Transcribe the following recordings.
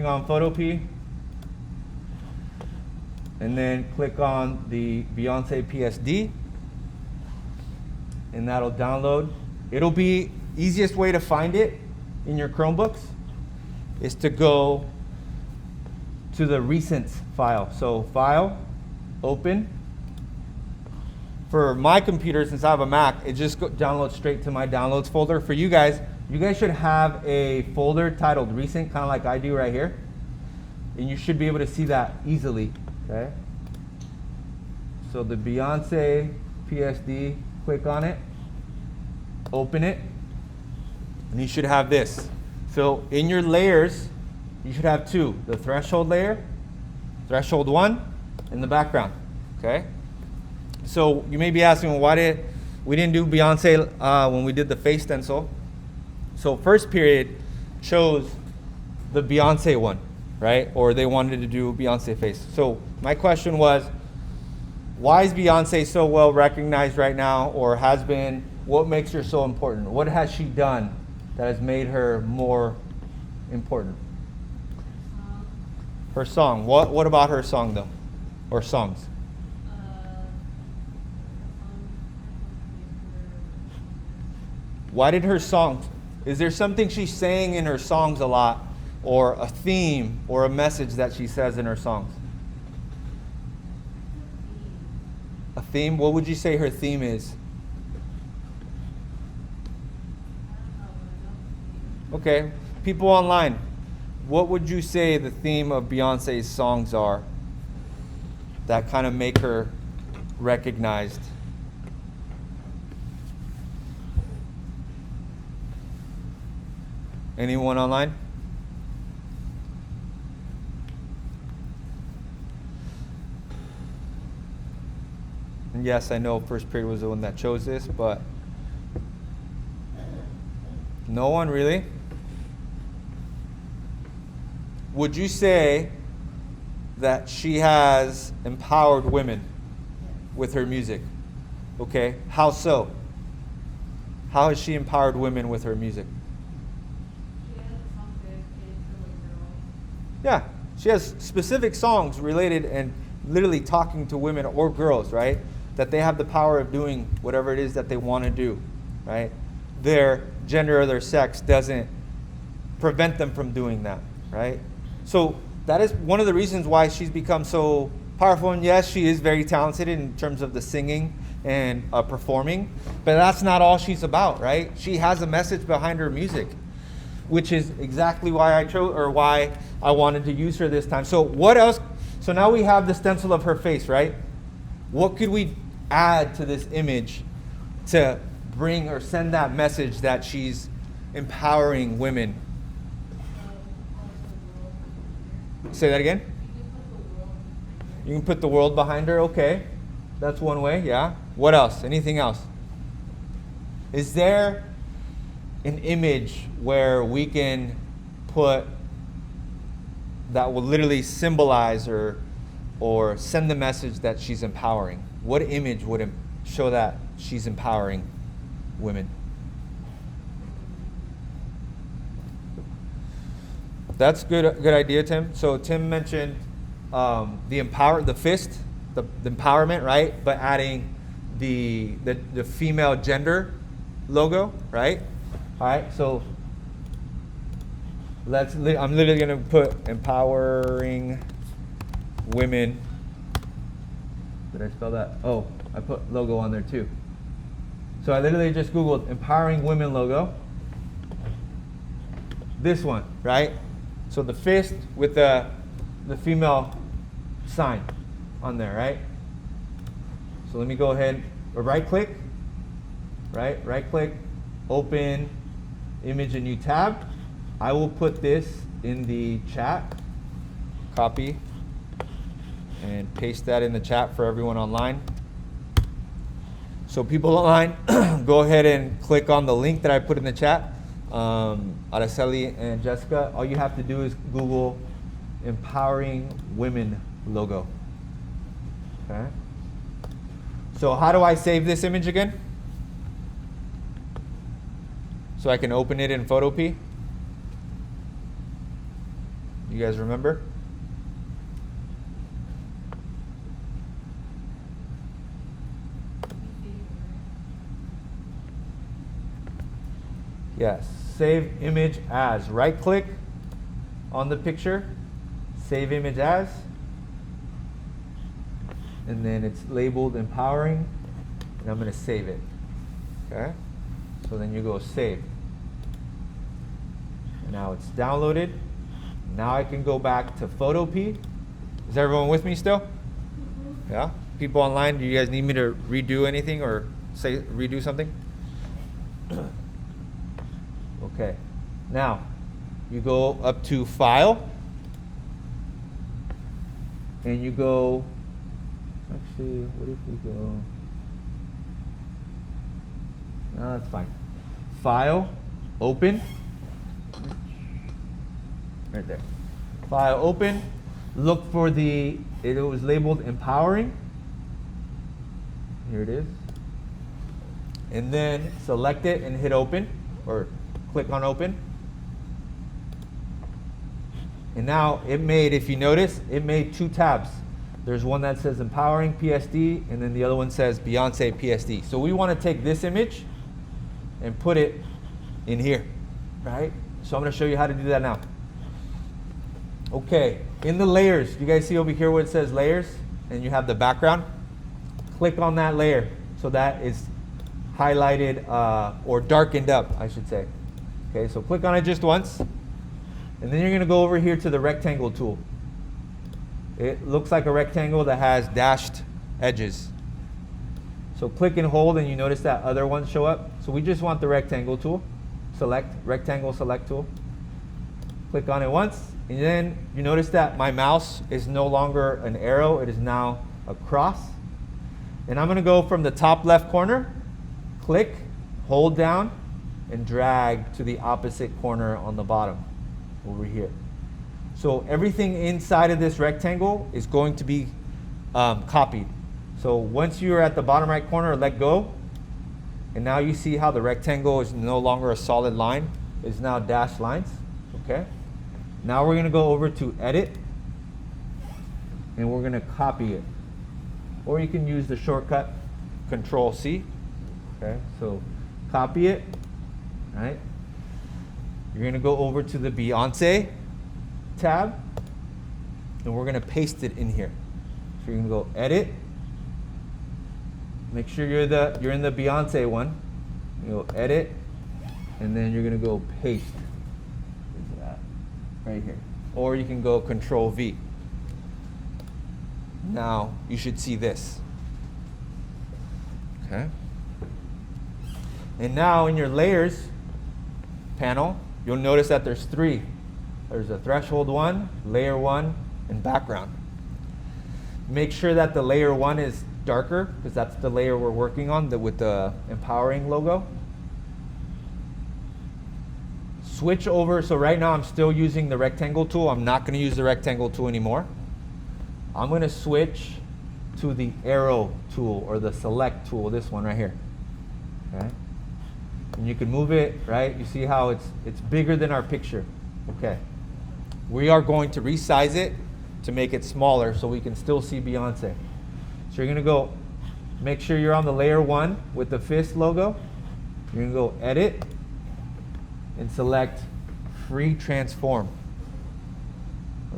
on Photopea, and then click on the Beyonce PSD, and that'll download. It'll be easiest way to find it in your Chromebooks is to go to the recents file. So File, Open. For my computer, since I have a Mac, it just downloads straight to my downloads folder. For you guys should have a folder titled Recent, kind of like I do right here. And you should be able to see that easily, okay? So the Beyonce PSD, click on it, open it, and you should have this. So in your layers, you should have two, the threshold layer, threshold 1, and the background, okay? So you may be asking, well, why we didn't do Beyonce when we did the face stencil? So first period chose the Beyonce one, right? Or they wanted to do Beyonce face. So my question was, why is Beyonce so well recognized right now, or has been? What makes her so important? What has she done that has made her more important? Her song. What about her song though? Or songs? Why did her songs? Is there something she's saying in her songs a lot, or a theme, or a message that she says in her songs? A theme? What would you say her theme is? Okay, people online, what would you say the theme of Beyonce's songs are that kind of make her recognized? Anyone online? And yes, I know first period was the one that chose this, but no one really? Would you say that she has empowered women with her music? Okay, how so? How has she empowered women with her music? Yeah, she has specific songs related and literally talking to women or girls, right? That they have the power of doing whatever it is that they want to do, right? Their gender or their sex doesn't prevent them from doing that, right? So that is one of the reasons why she's become so powerful. And yes, she is very talented in terms of the singing and performing, but that's not all she's about, right? She has a message behind her music, which is exactly why I chose, or why I wanted to use her this time. So what else? So now we have the stencil of her face, right? What could we add to this image to bring or send that message that she's empowering women? Say that again? You can put the world behind her, okay. That's one way, yeah. What else? Anything else? Is there an image where we can put that will literally symbolize or send the message that she's empowering? What image would show that she's empowering women? That's good idea, Tim. So Tim mentioned the fist, the empowerment, right? But adding the female gender logo, right? All right, so I'm literally going to put empowering women. Did I spell that? Oh, I put logo on there too. So I literally just Googled empowering women logo. This one, right? So the fist with the female sign on there, right? So let me go ahead, right click, open image, a new tab. I will put this in the chat, copy, and paste that in the chat for everyone online. So people online, go ahead and click on the link that I put in the chat. Araceli and Jessica, all you have to do is Google empowering women logo. Okay. So how do I save this image again? So I can open it in Photopea. You You guys remember? Yes, save image as. Right click on the picture, save image as, and then it's labeled empowering, and I'm going to save it. Okay? So then you go save. Now it's downloaded. Now I can go back to Photopea. Is everyone with me still? Yeah? People online, do you guys need me to redo anything or redo something? Okay. Now, you go up to File, and you go, actually, what if we go, no, that's fine. File, Open, right there. File, Open, look for it was labeled Empowering. Here it is. And then select it and hit Open, or click on Open. And now it made, if you notice, it made 2 tabs. There's one that says Empowering PSD, and then the other one says Beyonce PSD. So we want to take this image and put it in here, right? So I'm going to show you how to do that now. Okay, in the layers, you guys see over here where it says layers, and you have the background? Click on that layer so that is highlighted or darkened up, I should say. Okay, so click on it just once, and then you're going to go over here to the rectangle tool. It looks like a rectangle that has dashed edges. So click and hold, and you notice that other ones show up. So we just want the rectangle tool. Select rectangle select tool. Click on it once, and then you notice that my mouse is no longer an arrow, it is now a cross. And I'm going to go from the top left corner, click, hold down, and drag to the opposite corner on the bottom, over here. So everything inside of this rectangle is going to be copied. So once you're at the bottom right corner, let go, and now you see how the rectangle is no longer a solid line, it's now dashed lines. Okay. Now we're going to go over to Edit, and we're going to copy it. Or you can use the shortcut Control C. Okay, so copy it. Right? You're going to go over to the Beyonce tab, and we're going to paste it in here. So you're going to go Edit. Make sure you're in the Beyonce one. You go Edit, and then you're going to go Paste. Right here. Or you can go Control V. Now you should see this. Okay. And now in your layers panel, you'll notice that there's 3. There's a threshold 1, layer 1, and background. Make sure that the layer 1 is darker, because that's the layer we're working on with the empowering logo. Switch over, so right now I'm still using the rectangle tool. I'm not going to use the rectangle tool anymore. I'm going to switch to the arrow tool, or the select tool, this one right here. Okay. And you can move it, right? You see how it's bigger than our picture. Okay. We are going to resize it to make it smaller so we can still see Beyonce. So you're going to go, make sure you're on the layer 1 with the fist logo. You're going to go Edit, and select Free Transform.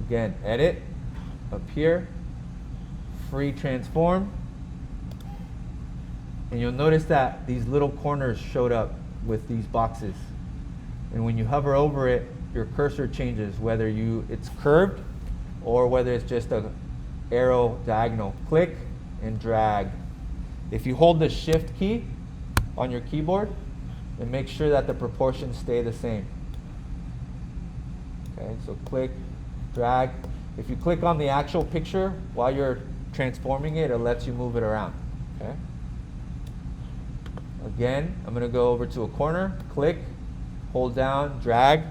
Again, Edit, up here, Free Transform. And you'll notice that these little corners showed up with these boxes. And when you hover over it, your cursor changes, whether it's curved or whether it's just an arrow diagonal. Click and drag. If you hold the Shift key on your keyboard, and make sure that the proportions stay the same. Okay, so click, drag. If you click on the actual picture while you're transforming it, it lets you move it around. Okay. Again, I'm going to go over to a corner, click, hold down, drag,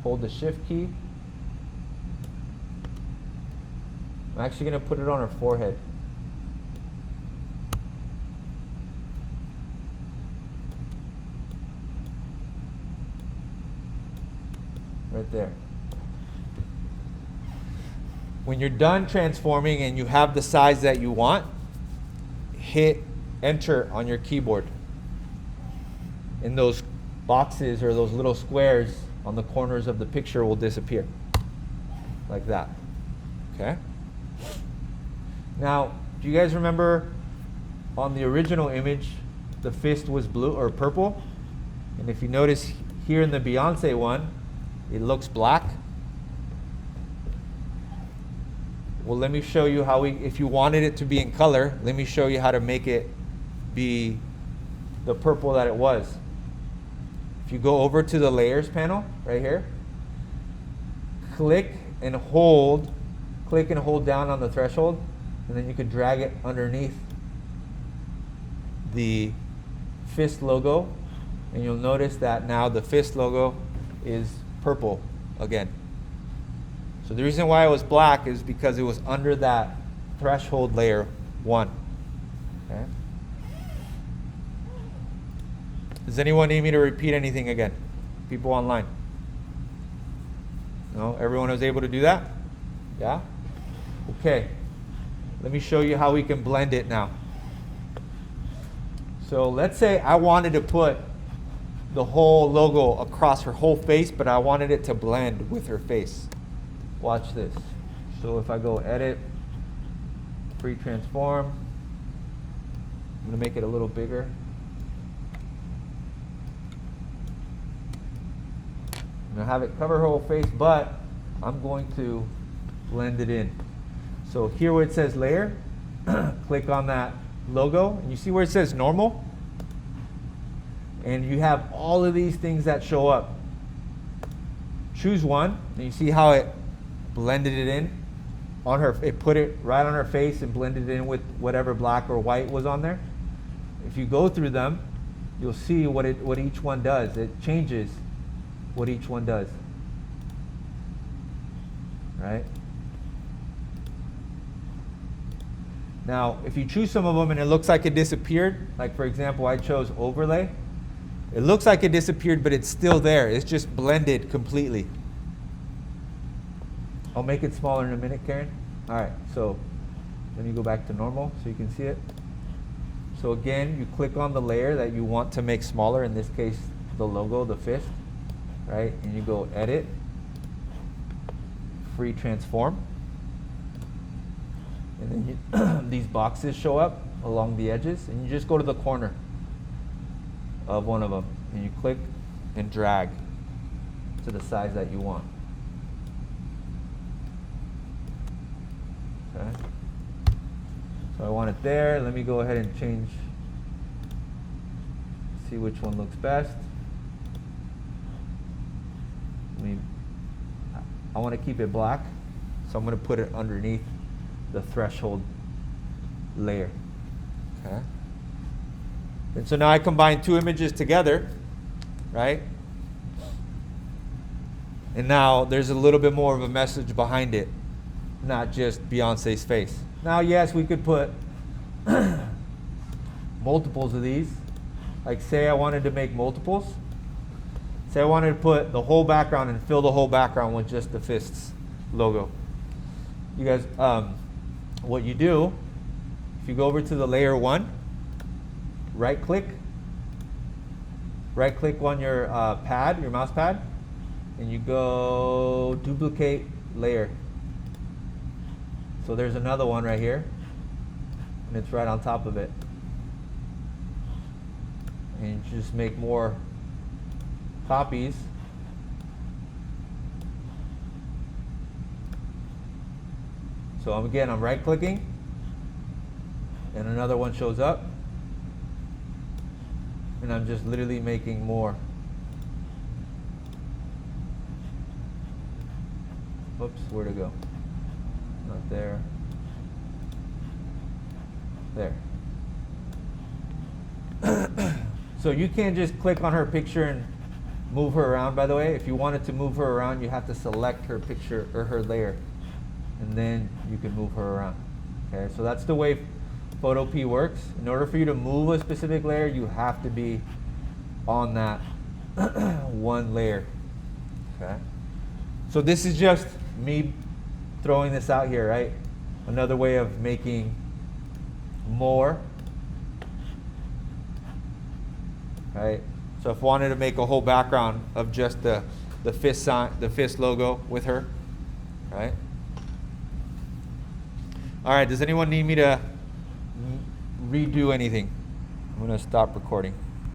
hold the Shift key. I'm actually going to put it on her forehead. Right there. when you're done transforming and you have the size that you want, hit enter on your keyboard. And those boxes or those little squares on the corners of the picture will disappear. Like that. Okay? Now, do you guys remember on the original image, the fist was blue or purple? And if you notice here in the Beyonce one, it looks black. Well, let me show you how if you wanted it to be in color, let me show you how to make it be the purple that it was. If you go over to the layers panel right here, click and hold down on the threshold, and then you can drag it underneath the fist logo, and you'll notice that now the fist logo is purple again. So the reason why it was black is because it was under that threshold layer 1. Okay? Does anyone need me to repeat anything again? People online? No? Everyone was able to do that? Yeah? Okay. Let me show you how we can blend it now. So let's say I wanted to put the whole logo across her whole face, but I wanted it to blend with her face. Watch this. So if I go edit, free transform, I'm going to make it a little bigger. I'm going to have it cover her whole face, but I'm going to blend it in. So here where it says layer, click on that logo, and you see where it says normal? And you have all of these things that show up. Choose one, and you see how it blended it in on her. It put it right on her face and blended it in with whatever black or white was on there. If you go through them, you'll see what each one does. It changes what each one does. Right? Now, if you choose some of them and it looks like it disappeared, like for example, I chose overlay. It looks like it disappeared, but it's still there. It's just blended completely. I'll make it smaller in a minute, Karen. All right, so let me go back to normal so you can see it. So again, you click on the layer that you want to make smaller, in this case, the logo, the fist, right? And you go edit, free transform. And then these boxes show up along the edges, and you just go to the corner of one of them, and you click and drag to the size that you want. Okay. So I want it there. Let me go ahead and change, see which one looks best. I want to keep it black, so I'm going to put it underneath the threshold layer. Okay. And so now I combine two images together, right? And now there's a little bit more of a message behind it, not just Beyonce's face. Now, yes, we could put multiples of these. Like say I wanted to make multiples. Say I wanted to put the whole background and fill the whole background with just the fists logo. You guys, what you do, if you go over to the layer 1, right click on your pad, your mouse pad, and you go duplicate layer. So there's another one right here, and it's right on top of it. And you just make more copies. So I'm right clicking, and another one shows up, and I'm just literally making more. Oops, where to go? Not there. There. So you can't just click on her picture and move her around, by the way. If you wanted to move her around, you have to select her picture or her layer, and then you can move her around. Okay, so that's the way Photopea works. In order for you to move a specific layer, you have to be on that one layer. Okay. So this is just me throwing this out here, right? Another way of making more, right? So if I wanted to make a whole background of just the fist sign, the fist logo with her, right? All right, does anyone need me to redo anything? I'm gonna stop recording.